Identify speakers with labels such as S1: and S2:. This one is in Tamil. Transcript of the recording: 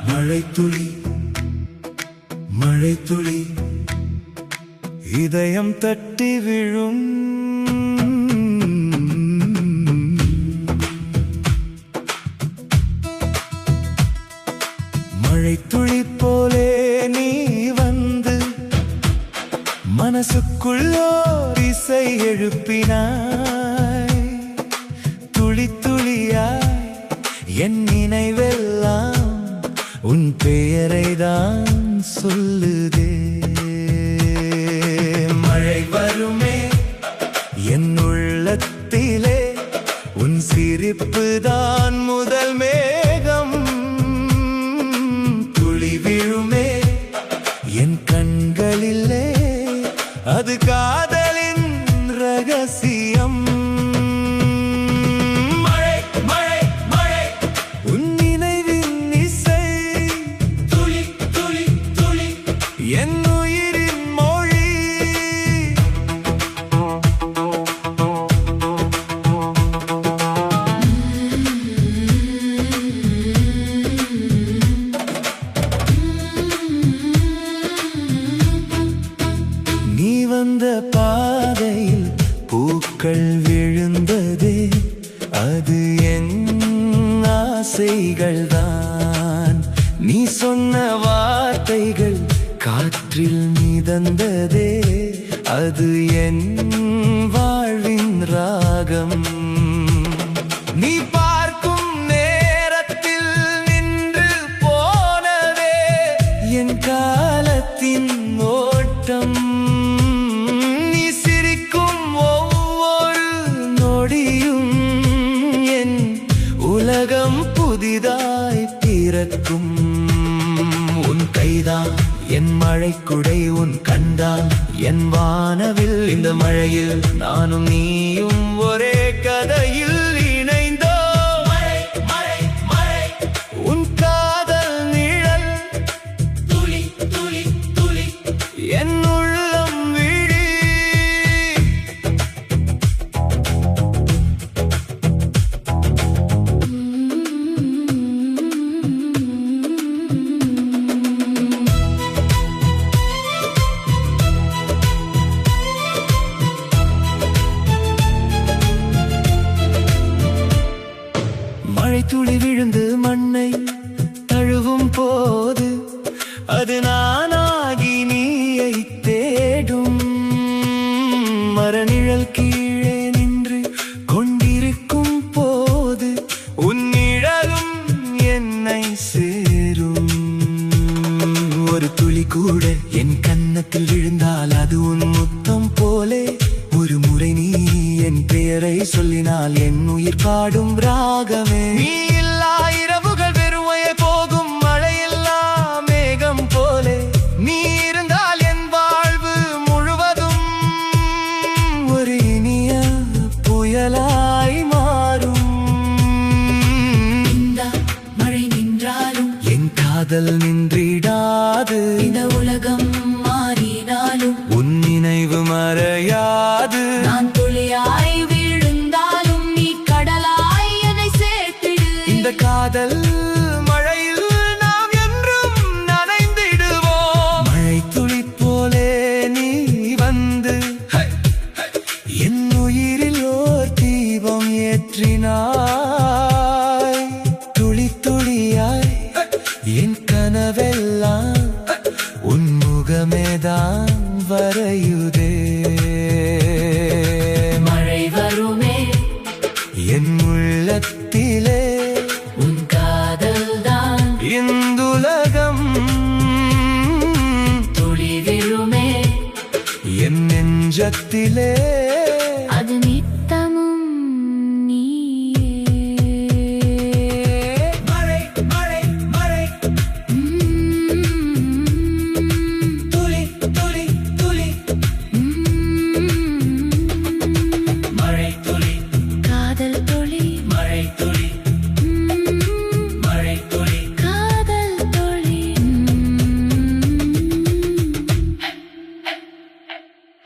S1: மழைத்துளி மழைத்துளி இதயம் தட்டி விழும் மழைத்துளி போலே நீ வந்து மனசுக்குள்ளோர் இசை எழுப்பினாய். துளி துளியாய் என் நினைவெல்லாம் உன் பெயரை தான் சொல்லுதே. மழை வருமே என் உள்ளத்திலே, உன் சிரிப்பு தான் முதல் மேகம். துளி விழுமே என் கண்களிலே, அது காதலின் ரகசியம். என் உயிரின் மொழி நீ வந்த பாதையில் பூக்கள் விழுந்ததே, அது என் ஆசைகள் தான். நீ சொன்ன வார்த்தைகள் காற்றில் மிதந்ததே, அது என் வாழ்வின் ராகம். நீ பார்க்கும் நேரத்தில் நின்று போனதே என் காலத்தின் ஓட்டம். நீ சிரிக்கும் ஒவ்வொரு நொடியும் என் உலகம் புதிதாய் பிறக்கும். உன் கைதான் என் மழைக்குடை, உன் கண்டால் என் வானவில். இந்த மழையில் நானும் நீயும் ஒரே கதையில் இணைந்தோம். மழை மழை மழை உன் காதல் நிழல், துளி துளி துளி என் உள்ளம் விழி. மழைத்துளி விழுந்து மண்ணை தழுவும் போது, அது நானாகி நீயை தேடும். மரநிழல் கீழே நின்று கொண்டிருக்கும் போது, உன் நிழலும் என்னை சேரும். ஒரு துளி கூட என் கன்னத்தில் விழுந்தால் அது உன் முத்தம் போலே. ஒரு முறை நீ என் பெயரை சொல்லினால் என் உயிர் பாடும் ராகமே. நீ இல்லா இரவுகள் வெறுமையே போகும், மழையில்லா மேகம் போலே. நீ இருந்தால் என் வாழ்வு முழுவதும் ஒரு இனிய புயலாய் மாறும்.
S2: இந்த மழை நின்றாலும்
S1: என் காதல் நின்றிடாது,
S2: இந்த உலகம் மாறினாலும்
S1: உன் நினைவு மறையாது.
S2: நான் துளியாய் விழுந்தாலும் நீ கடலாய் என்னை சேர்த்திடு.
S1: இந்த காதல் மழையில் நாம் என்றும் நனைந்திடுவோம். மழை துளி போலே நீ வந்து என் உயிரில் ஓர் தீபம் ஏற்றினாய். துளி துளியாய் என் கனவெல்லாம் உன் முகமேதான் வரையுதே.
S2: மழை வருமே
S1: என் உள்ளத்திலே,
S2: உன் காதல் தான்
S1: இந்துலகம்.
S2: துளி விழுமே
S1: என் நெஞ்சத்திலே.